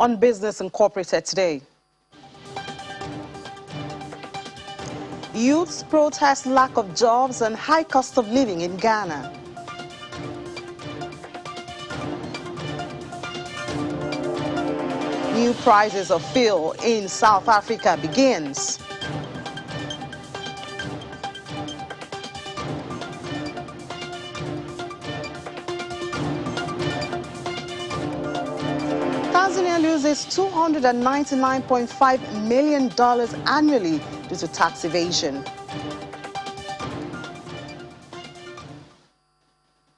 on Business Incorporated today. Youths protest lack of jobs and high cost of living in Ghana. New prices of fuel in South Africa begins. Tanzania loses $299.5 million annually due to tax evasion.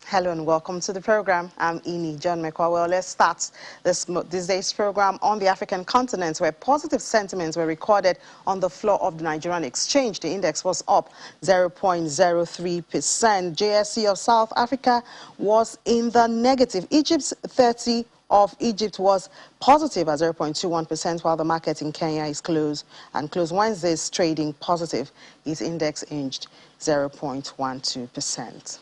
Hello and welcome to the program. I'm Ini John Mekwa. Well, let's start this day's program on the African continent, where positive sentiments were recorded on the floor of the Nigerian exchange. The index was up 0.03%. JSE of South Africa was in the negative. Egypt's 30 of Egypt was positive at 0.21%, while the market in Kenya is closed Wednesday's trading positive. Its index inched 0.12%.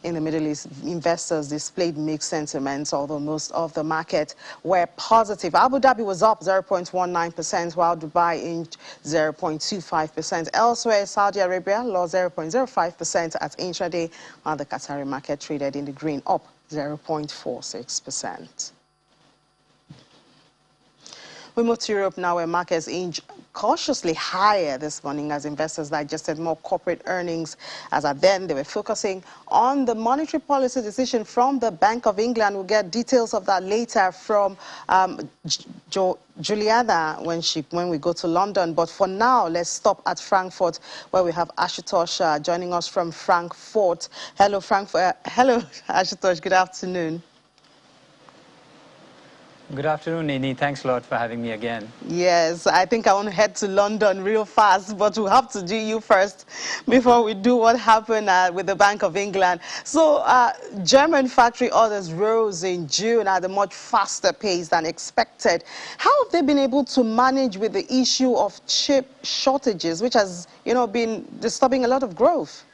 In the Middle East, investors displayed mixed sentiments, although most of the market were positive. Abu Dhabi was up 0.19%, while Dubai inched 0.25%. Elsewhere, Saudi Arabia lost 0.05% at intraday, while the Qatari market traded in the green, up 0.46%. We move to Europe now, where markets inch cautiously higher this morning as investors digested more corporate earnings. As at then, they were focusing on the monetary policy decision from the Bank of England. We'll get details of that later from Juliana when we go to London. But for now, let's stop at Frankfurt, where we have Ashutosh joining us from Frankfurt. Hello, hello, Ashutosh. Good afternoon. Good afternoon, Nini. Thanks a lot for having me again. Yes, I think I want to head to London real fast, but we'll have to do you first before we do what happened with the Bank of England. So, German factory orders rose in June at a much faster pace than expected. How have they been able to manage with the issue of chip shortages, which has, been disturbing a lot of growth?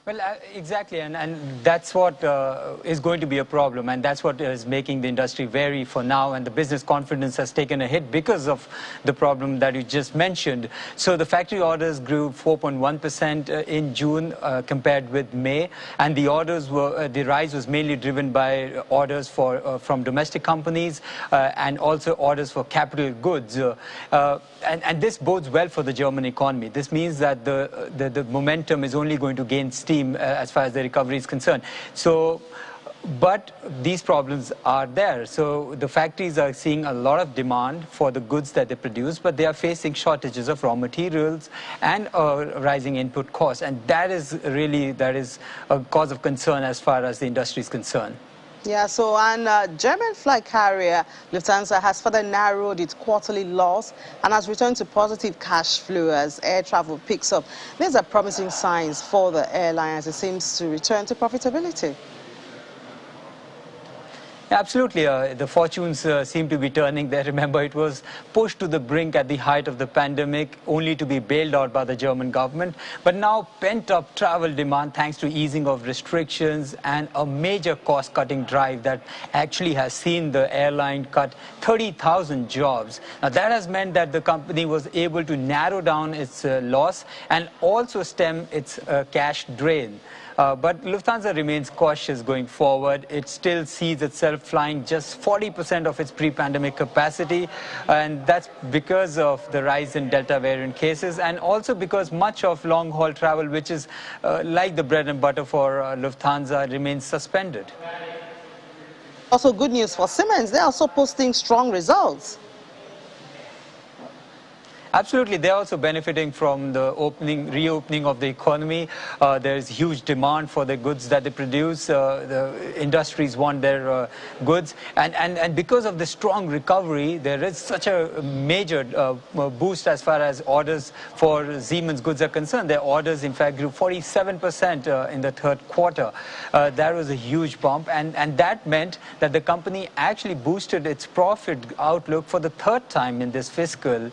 Well, exactly, and that's what is going to be a problem, and that's what is making the industry vary for now, and the business confidence has taken a hit because of the problem that you just mentioned. So the factory orders grew 4.1% in June compared with May, and the rise was mainly driven by orders from domestic companies and also orders for capital goods. And this bodes well for the German economy. This means that the momentum is only going to gain steam as far as the recovery is concerned. So, but these problems are there. So the factories are seeing a lot of demand for the goods that they produce, but they are facing shortages of raw materials and rising input costs. And that is a cause of concern as far as the industry is concerned. Yeah, so German flight carrier Lufthansa has further narrowed its quarterly loss and has returned to positive cash flow as air travel picks up. These are promising signs for the airline as it seems to return to profitability. Absolutely. The fortunes seem to be turning there. Remember, it was pushed to the brink at the height of the pandemic, only to be bailed out by the German government. But now pent-up travel demand, thanks to easing of restrictions and a major cost-cutting drive that actually has seen the airline cut 30,000 jobs. Now, that has meant that the company was able to narrow down its loss and also stem its cash drain. But Lufthansa remains cautious going forward. It still sees itself flying just 40% of its pre-pandemic capacity, and that's because of the rise in Delta variant cases, and also because much of long-haul travel, which is like the bread and butter for Lufthansa, remains suspended. Also good news for Siemens. They're also posting strong results. Absolutely, they're also benefiting from the reopening of the economy. There's huge demand for the goods that they produce. The industries want their goods, and because of the strong recovery, there is such a major boost as far as orders for Siemens goods are concerned. Their orders, in fact, grew 47% in the third quarter. That was a huge bump, and that meant that the company actually boosted its profit outlook for the third time in this fiscal.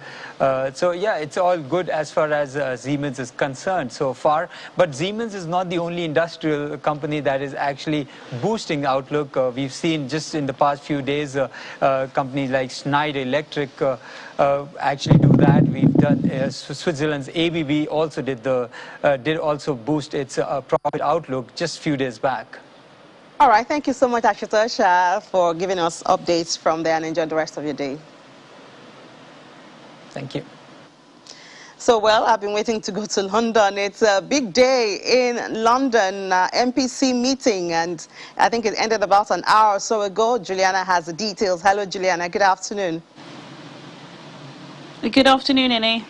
So yeah, it's all good as far as Siemens is concerned so far. But Siemens is not the only industrial company that is actually boosting outlook. We've seen just in the past few days companies like Schneider Electric actually do that. We've done Switzerland's ABB also did also boost its profit outlook just a few days back. All right, thank you so much, Ashutosh, for giving us updates from there, and enjoy the rest of your day. Thank you. So, well, I've been waiting to go to London. It's a big day in London, MPC meeting, and I think it ended about an hour or so ago. Juliana has the details. Hello, Juliana. Good afternoon. Good afternoon, Innie.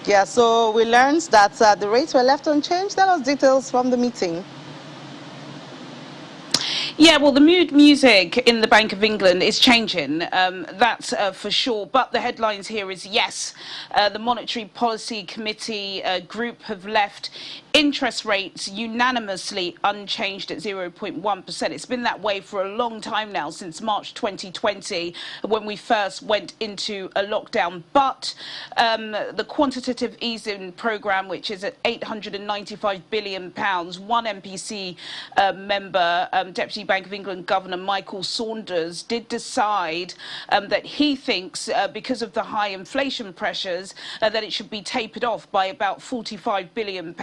Yeah, so we learned that the rates were left unchanged. Tell us details from the meeting. Yeah, well, the mood music in the Bank of England is changing, that's for sure. But the headlines here is, yes, the Monetary Policy Committee group have left interest rates unanimously unchanged at 0.1%. It's been that way for a long time now, since March 2020, when we first went into a lockdown. But the quantitative easing programme, which is at £895 billion, one MPC member, Deputy Bank of England Governor Michael Saunders, did decide that he thinks, because of the high inflation pressures, that it should be tapered off by about £45 billion.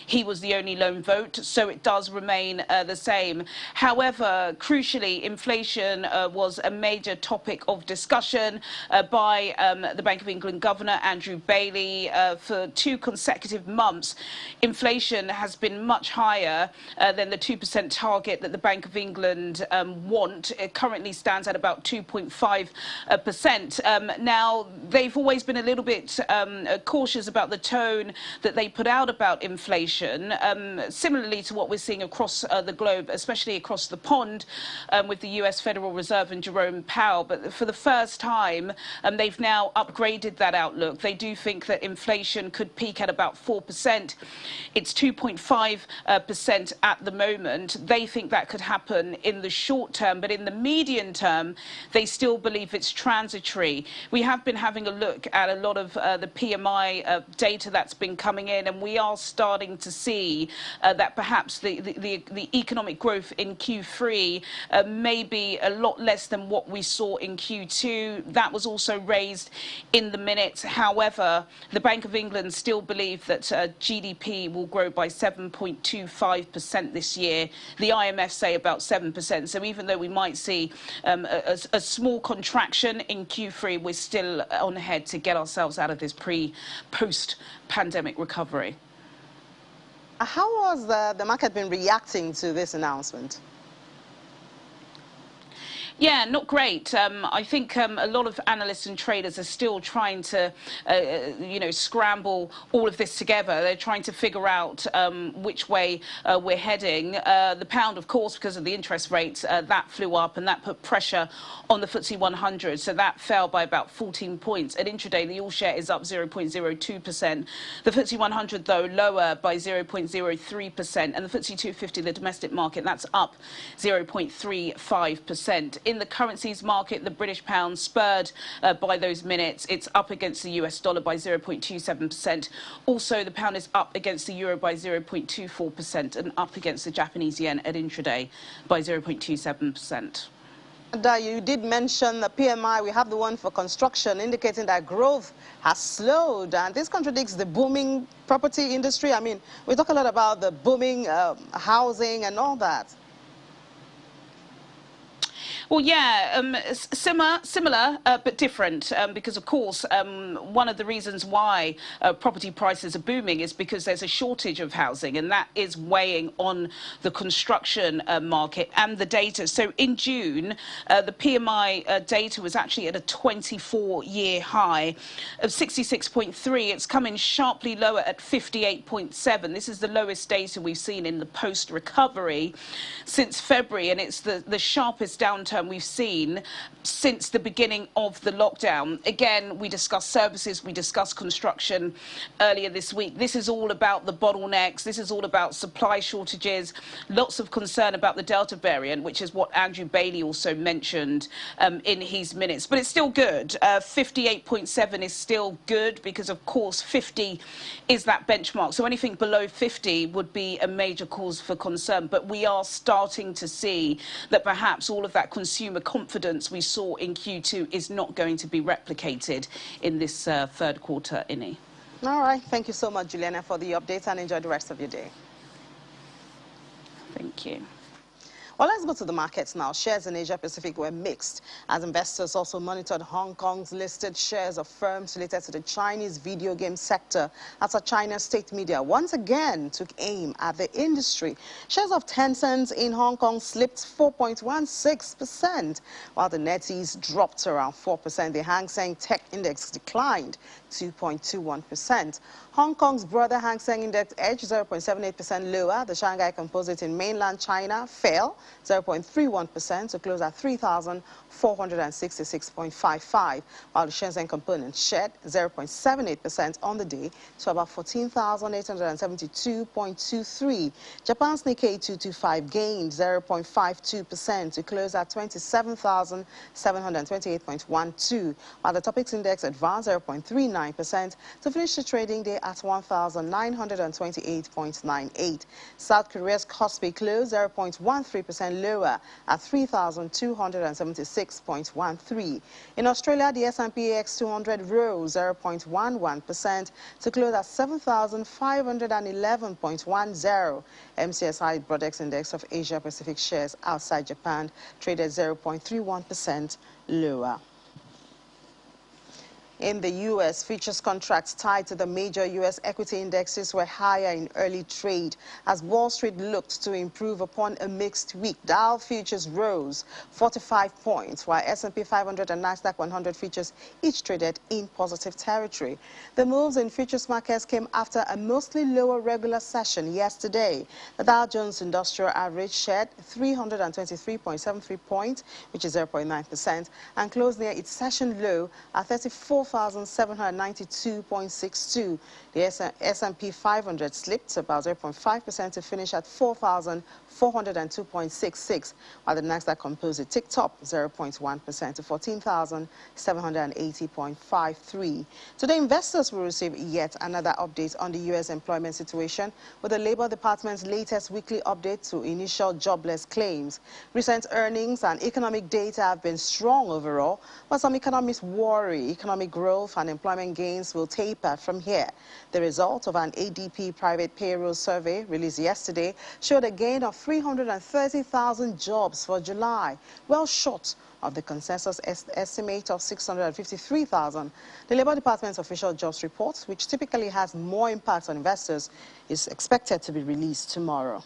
He was the only lone vote, so it does remain the same. However, crucially, inflation was a major topic of discussion by the Bank of England Governor Andrew Bailey for 2 consecutive months. Inflation has been much higher than the 2% target that the Bank of England want. It currently stands at about 2.5%. Now, they've always been a little bit cautious about the tone that they put out about inflation, similarly to what we're seeing across the globe, especially across the pond with the US Federal Reserve and Jerome Powell. But for the first time, they've now upgraded that outlook. They do think that inflation could peak at about 4%. It's 2.5% at the moment. They think that could happen in the short term, but in the medium term, they still believe it's transitory. We have been having a look at a lot of the PMI data that's been coming in, and we are starting to see that perhaps the economic growth in Q3 may be a lot less than what we saw in Q2. That was also raised in the minutes. However, the Bank of England still believe that GDP will grow by 7.25% this year. The IMF say about 7%. So even though we might see a small contraction in Q3, we're still on ahead to get ourselves out of this post-pandemic recovery. How was the market been reacting to this announcement? Yeah, not great. I think a lot of analysts and traders are still trying to, scramble all of this together. They're trying to figure out which way we're heading. The pound, of course, because of the interest rates, that flew up, and that put pressure on the FTSE 100. So that fell by about 14 points. At intraday, the all-share is up 0.02%. The FTSE 100, though, lower by 0.03%. And the FTSE 250, the domestic market, that's up 0.35%. In the currencies market, the British pound, spurred by those minutes, it's up against the US dollar by 0.27%. Also, the pound is up against the euro by 0.24% and up against the Japanese yen at intraday by 0.27%. And you did mention the PMI. We have the one for construction indicating that growth has slowed, and this contradicts the booming property industry. I mean, we talk a lot about the booming housing and all that. Well, yeah, similar but different, because, of course, one of the reasons why property prices are booming is because there's a shortage of housing, and that is weighing on the construction market and the data. So in June, the PMI data was actually at a 24-year high of 66.3. It's come in sharply lower at 58.7. This is the lowest data we've seen in the post-recovery since February, and it's the sharpest downturn downturn we've seen since the beginning of the lockdown. Again, we discussed services, we discussed construction earlier this week. This is all about the bottlenecks. This is all about supply shortages. Lots of concern about the Delta variant, which is what Andrew Bailey also mentioned in his minutes. But it's still good. 58.7 is still good because, of course, 50 is that benchmark. So anything below 50 would be a major cause for concern. But we are starting to see that perhaps all of that consumer confidence we saw in Q2 is not going to be replicated in this third quarter, Inni. All right. Thank you so much, Juliana, for the update, and enjoy the rest of your day. Thank you. Well, let's go to the markets now. Shares in Asia Pacific were mixed as investors also monitored Hong Kong's listed shares of firms related to the Chinese video game sector after China's state media once again took aim at the industry. Shares of Tencent in Hong Kong slipped 4.16%, while the NetEase dropped around 4%. The Hang Seng Tech Index declined 2.21%. Hong Kong's brother Hang Seng Index edged 0.78% lower. The Shanghai Composite in mainland China fell 0.31% to close at 3,466.55, while the Shenzhen component shed 0.78% on the day to about 14,872.23. Japan's Nikkei 225 gained 0.52% to close at 27,728.12, while the Topix Index advanced 0.39% to finish the trading day at 1,928.98. South Korea's Kospi closed 0.13% lower at 3,276.13. In Australia, the S&P AX 200 rose 0.11% to close at 7,511.10. MCSI Broadex Index of Asia Pacific shares outside Japan traded 0.31% lower. In the U.S., futures contracts tied to the major U.S. equity indexes were higher in early trade as Wall Street looked to improve upon a mixed week. Dow futures rose 45 points, while S&P 500 and Nasdaq 100 futures each traded in positive territory. The moves in futures markets came after a mostly lower regular session yesterday. The Dow Jones Industrial Average shed 323.73 points, which is 0.9%, and closed near its session low at 4,792.62. The S&P 500 slipped about 0.5% to finish at 4,402.66, while the Nasdaq Composite ticked up 0.1% to 14,780.53. Today, investors will receive yet another update on the U.S. employment situation with the Labor Department's latest weekly update to initial jobless claims. Recent earnings and economic data have been strong overall, but some economists worry economic growth and employment gains will taper from here. The result of an ADP private payroll survey released yesterday showed a gain of 330,000 jobs for July, well short of the consensus estimate of 653,000. The Labor Department's official jobs report, which typically has more impact on investors, is expected to be released tomorrow.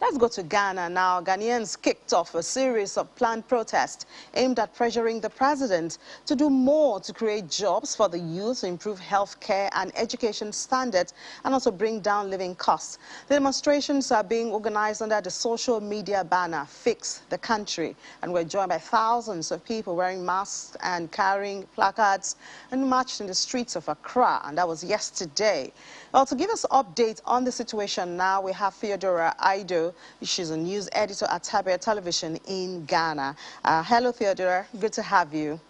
Let's go to Ghana now. Ghanaians kicked off a series of planned protests aimed at pressuring the president to do more to create jobs for the youth, improve health care and education standards, and also bring down living costs. The demonstrations are being organized under the social media banner, Fix the Country, and were joined by thousands of people wearing masks and carrying placards and marched in the streets of Accra, and that was yesterday. Well, to give us an update on the situation now, we have Theodora Aido. She's a news editor at Tabea Television in Ghana. Hello, Theodora. Good to have you.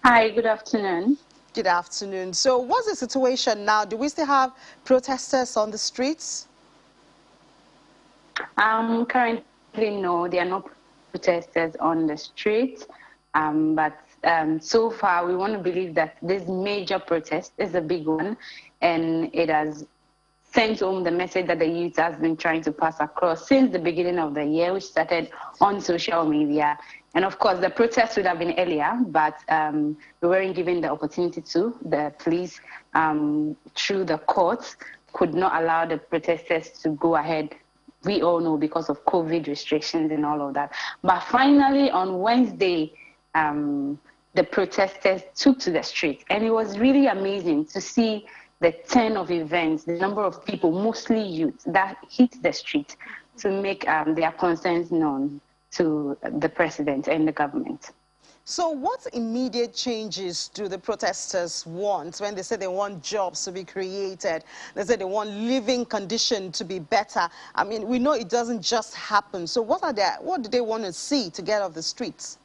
Hi, good afternoon. Good afternoon. So what's the situation now? Do we still have protesters on the streets? Currently, no, there are no protesters on the streets. But so far, we want to believe that this major protest is a big one, and it has sent home the message that the youth has been trying to pass across since the beginning of the year, which started on social media. And of course, the protests would have been earlier, but we weren't given the opportunity to. The police, through the courts, could not allow the protesters to go ahead. We all know because of COVID restrictions and all of that. But finally, on Wednesday, the protesters took to the streets, and it was really amazing to see the 10 of events, the number of people, mostly youth, that hit the street. to make their concerns known to the president and the government. So what immediate changes do the protesters want when they say they want jobs to be created? They say they want living conditions to be better. I mean, we know it doesn't just happen. So what do they want to see to get off the streets?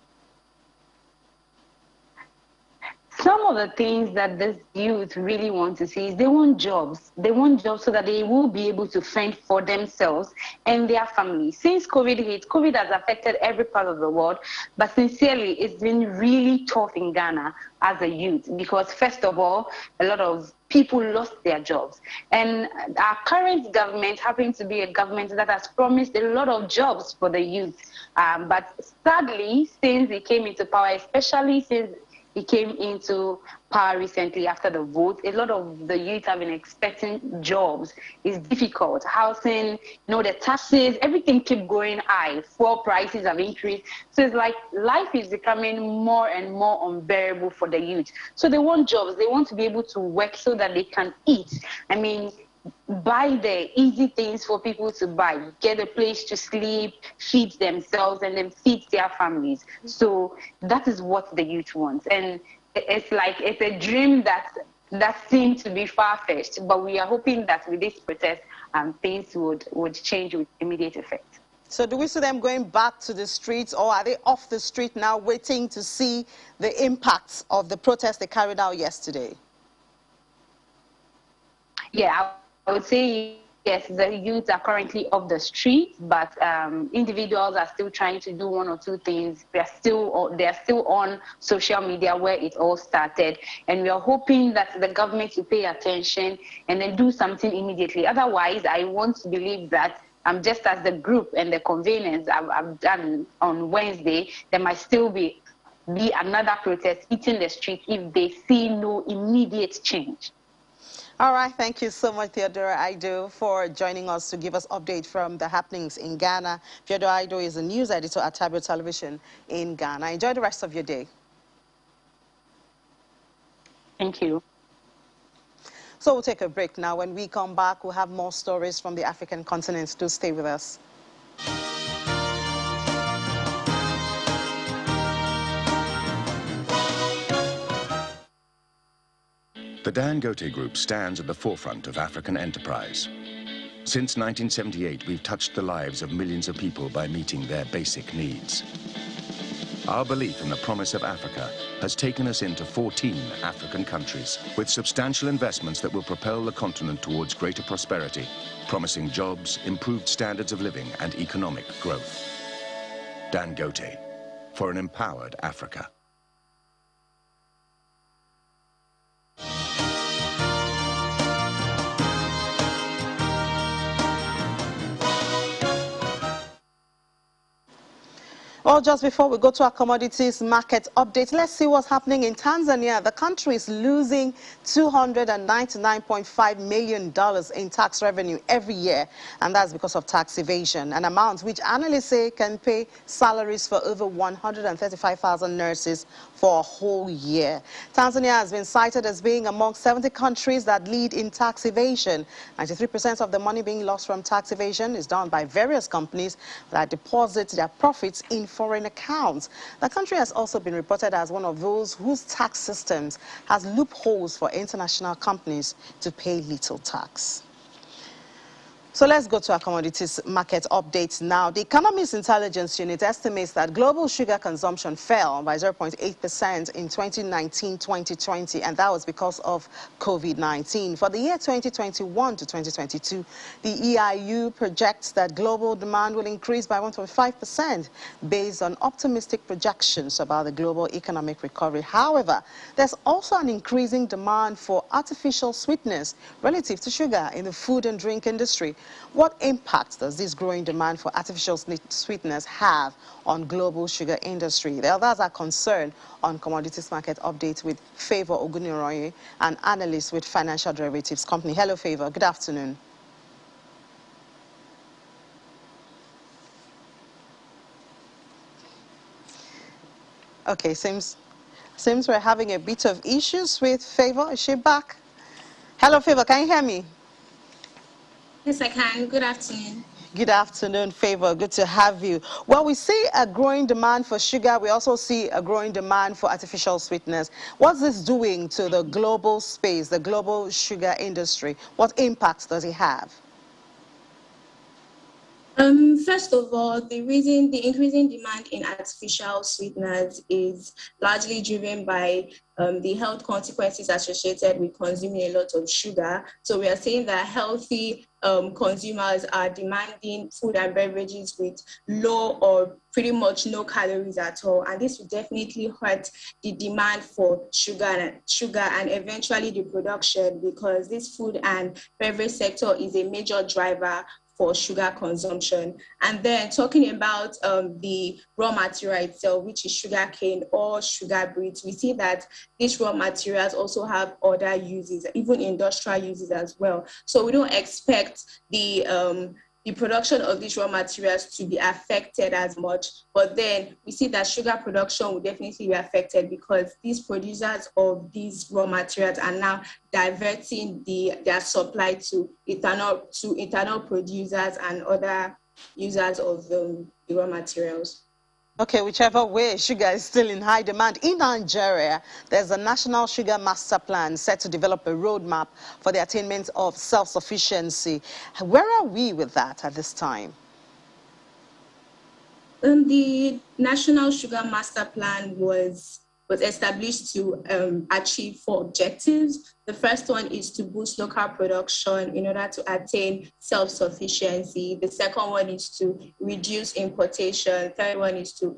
Some of the things that this youth really want to see is they want jobs. They want jobs so that they will be able to fend for themselves and their families. Since COVID hit, COVID has affected every part of the world, but sincerely, it's been really tough in Ghana as a youth because, first of all, a lot of people lost their jobs. And our current government happens to be a government that has promised a lot of jobs for the youth. But sadly, since it came into power, especially since he came into power recently after the vote, a lot of the youth have been expecting jobs. It's difficult. Housing, the taxes, everything keep going high. Fuel prices have increased. So it's like life is becoming more and more unbearable for the youth. So they want jobs. They want to be able to work so that they can eat. I mean, buy the easy things for people to buy, get a place to sleep, feed themselves, and then feed their families. So that is what the youth wants. And it's a dream that seems to be far-fetched, but we are hoping that with this protest, things would change with immediate effect. So do we see them going back to the streets, or are they off the street now waiting to see the impacts of the protest they carried out yesterday? Yeah, I would say yes, the youth are currently off the street, but individuals are still trying to do one or two things. They're still on social media where it all started, and we are hoping that the government will pay attention and then do something immediately. Otherwise, I want to believe that just as the group and the conveners I've done on Wednesday, there might still be another protest hitting the street if they see no immediate change. All right, thank you so much, Theodora Aido, for joining us to give us update from the happenings in Ghana. Theodora Aido is a news editor at Tabio Television in Ghana. Enjoy the rest of your day. Thank you. So we'll take a break now. When we come back, we'll have more stories from the African continent. Do stay with us. The Dangote Group stands at the forefront of African enterprise. Since 1978, we've touched the lives of millions of people by meeting their basic needs. Our belief in the promise of Africa has taken us into 14 African countries, with substantial investments that will propel the continent towards greater prosperity, promising jobs, improved standards of living, and economic growth. Dangote, for an empowered Africa. Well, just before we go to our commodities market update, let's see what's happening in Tanzania. The country is losing $299.5 million in tax revenue every year, and that's because of tax evasion, an amount which analysts say can pay salaries for over 135,000 nurses for a whole year. Tanzania has been cited as being among 70 countries that lead in tax evasion. 93% of the money being lost from tax evasion is done by various companies that deposit their profits in foreign accounts. The country has also been reported as one of those whose tax systems has loopholes for international companies to pay little tax. So let's go to our commodities market updates now. The Economist Intelligence Unit estimates that global sugar consumption fell by 0.8% in 2019-2020, and that was because of COVID-19. For the year 2021 to 2022, the EIU projects that global demand will increase by 1.5% based on optimistic projections about the global economic recovery. However, there's also an increasing demand for artificial sweeteners relative to sugar in the food and drink industry. What impact does this growing demand for artificial sweeteners have on global sugar industry? The others are concerned on commodities market update with Favor Oguniroye, an analyst with Financial Derivatives Company. Hello, Favor. Good afternoon. Okay, seems we're having a bit of issues with Favor. Is she back? Hello, Favor. Can you hear me? Yes, I can. Good afternoon. Good afternoon, Favor. Good to have you. Well, we see a growing demand for sugar. We also see a growing demand for artificial sweeteners. What's this doing to the global space, the global sugar industry? What impact does it have? First of all, the increasing demand in artificial sweeteners is largely driven by the health consequences associated with consuming a lot of sugar. So we are saying that healthy consumers are demanding food and beverages with low or pretty much no calories at all. And this will definitely hurt the demand for sugar and eventually the production, because this food and beverage sector is a major driver for sugar consumption. And then talking about the raw material itself, which is sugarcane or sugar beets, we see that these raw materials also have other uses, even industrial uses as well. So we don't expect the production of these raw materials to be affected as much, but then we see that sugar production will definitely be affected because these producers of these raw materials are now diverting their supply to ethanol producers and other users of the raw materials. Okay, whichever way, sugar is still in high demand. In Nigeria, there's a National Sugar Master Plan set to develop a roadmap for the attainment of self-sufficiency. Where are we with that at this time? The National Sugar Master Plan was established to achieve 4 objectives. The first one is to boost local production in order to attain self-sufficiency. The second one is to reduce importation. Third one is to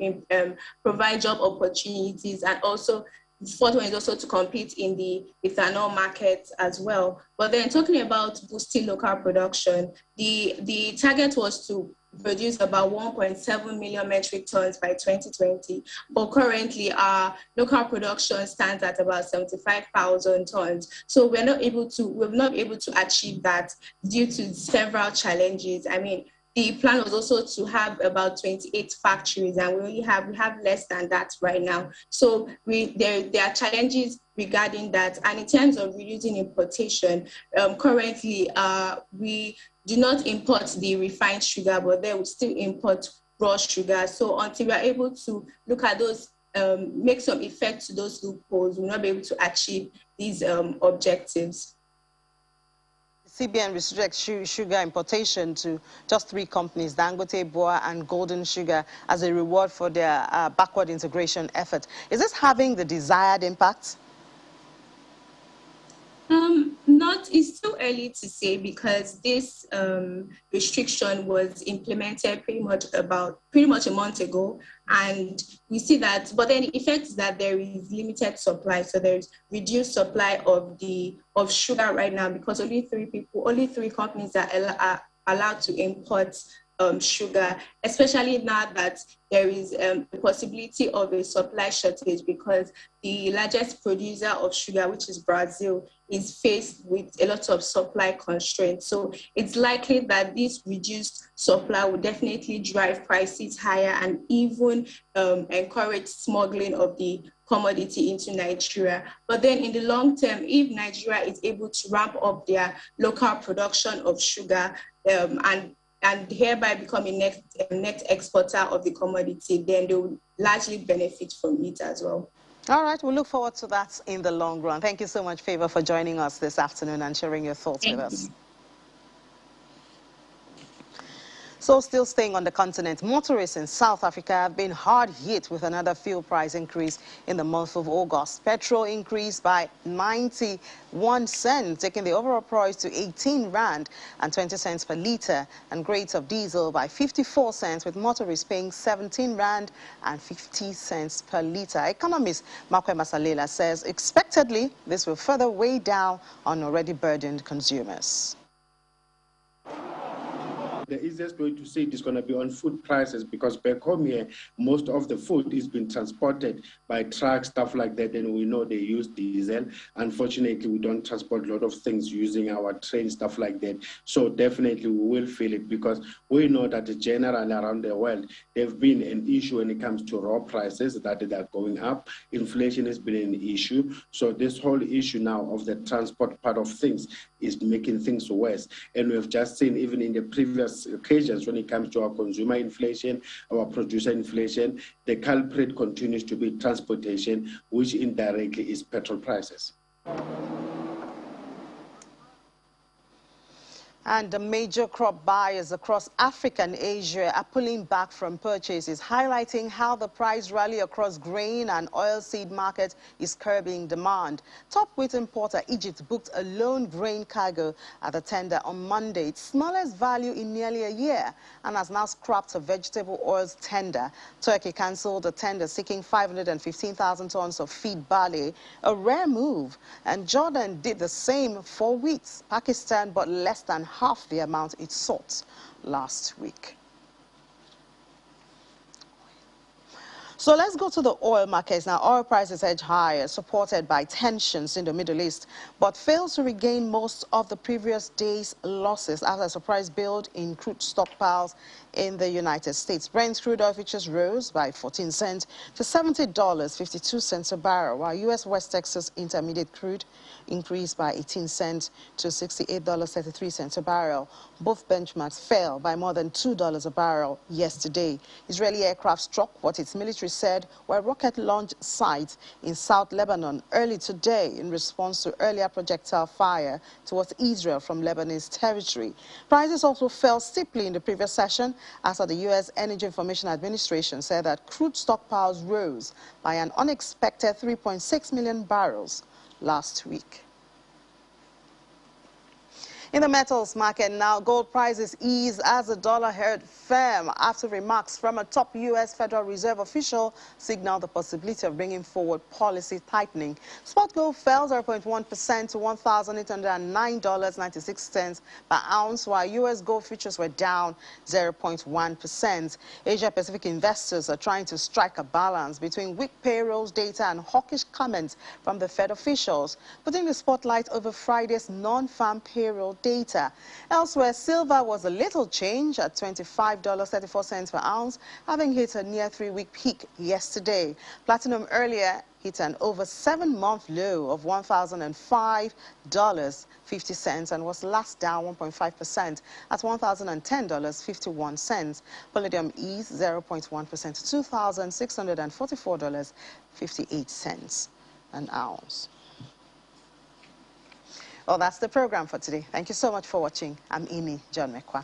provide job opportunities, and also the fourth one is also to compete in the ethanol market as well. But then talking about boosting local production, the target was to produce about 1.7 million metric tons by 2020. But currently, our local production stands at about 75,000 tons. So we're not able to achieve that due to several challenges. I mean, the plan was also to have about 28 factories, and we have less than that right now. So there are challenges regarding that. And in terms of reducing importation, currently we do not import the refined sugar, but they will still import raw sugar. So until we are able to look at those, make some effect to those loopholes, we'll not be able to achieve these objectives. CBN restricts sugar importation to just 3 companies, Dangote, Boa, and Golden Sugar, as a reward for their backward integration effort. Is this having the desired impact? It's too early to say, because this restriction was implemented pretty much a month ago, and we see that. But then the effect is that there is limited supply, so there's reduced supply of sugar right now, because only 3 companies are allowed to import sugar, especially now that there is the possibility of a supply shortage, because the largest producer of sugar, which is Brazil, is faced with a lot of supply constraints. So it's likely that this reduced supply will definitely drive prices higher and even encourage smuggling of the commodity into Nigeria. But then in the long term, if Nigeria is able to ramp up their local production of sugar and hereby become a net exporter of the commodity, then they will largely benefit from it as well. All right, we'll look forward to that in the long run. Thank you so much, Favor, for joining us this afternoon and sharing your thoughts with us. So still staying on the continent, motorists in South Africa have been hard hit with another fuel price increase in the month of August. Petrol increased by 91 cents, taking the overall price to 18 Rand and 20 cents per litre, and grades of diesel by 54 cents, with motorists paying 17 Rand and 50 cents per litre. Economist Makwe Masalela says expectedly this will further weigh down on already burdened consumers. The easiest way to say it is going to be on food prices, because back home here, most of the food is being transported by trucks, stuff like that, and we know they use diesel. Unfortunately, we don't transport a lot of things using our train, stuff like that. So definitely we will feel it, because we know that generally around the world, there've been an issue when it comes to raw prices, that they are going up. Inflation has been an issue. So this whole issue now of the transport part of things is making things worse. And we've just seen, even in the previous occasions when it comes to our consumer inflation, our producer inflation, the culprit continues to be transportation, which indirectly is petrol prices. And the major crop buyers across Africa and Asia are pulling back from purchases, highlighting how the price rally across grain and oilseed markets is curbing demand. Top wheat importer Egypt booked a lone grain cargo at the tender on Monday, its smallest value in nearly a year, and has now scrapped a vegetable oils tender. Turkey cancelled a tender seeking 515,000 tons of feed barley, a rare move. And Jordan did the same for wheat. Pakistan bought less than half the amount it sought last week. So let's go to the oil markets now. Oil prices edge higher, supported by tensions in the Middle East, but fails to regain most of the previous day's losses after a surprise build in crude stockpiles in the United States. Brent crude oil futures rose by 14 cents to $70.52 a barrel, while U.S. West Texas Intermediate crude increased by 18 cents to $68.33 a barrel. Both benchmarks fell by more than $2 a barrel yesterday. Israeli aircraft struck what its military said were rocket launch sites in South Lebanon early today in response to earlier projectile fire towards Israel from Lebanese territory. Prices also fell steeply in the previous session after the U.S. Energy Information Administration said that crude stockpiles rose by an unexpected 3.6 million barrels last week. In the metals market now, gold prices ease as the dollar held firm after remarks from a top U.S. Federal Reserve official signaled the possibility of bringing forward policy tightening. Spot gold fell 0.1% to $1,809.96 per ounce, while U.S. gold futures were down 0.1%. Asia-Pacific investors are trying to strike a balance between weak payrolls data and hawkish comments from the Fed officials, putting the spotlight over Friday's non-farm payroll data. Elsewhere, silver was a little change at $25.34 per ounce, having hit a near 3-week peak yesterday. Platinum earlier hit an over 7-month low of $1,005.50 and was last down 1.5% at $1,010.51. Palladium eased 0.1% to $2,644.58 an ounce. Well, that's the program for today. Thank you so much for watching. I'm Amy John Mekwa.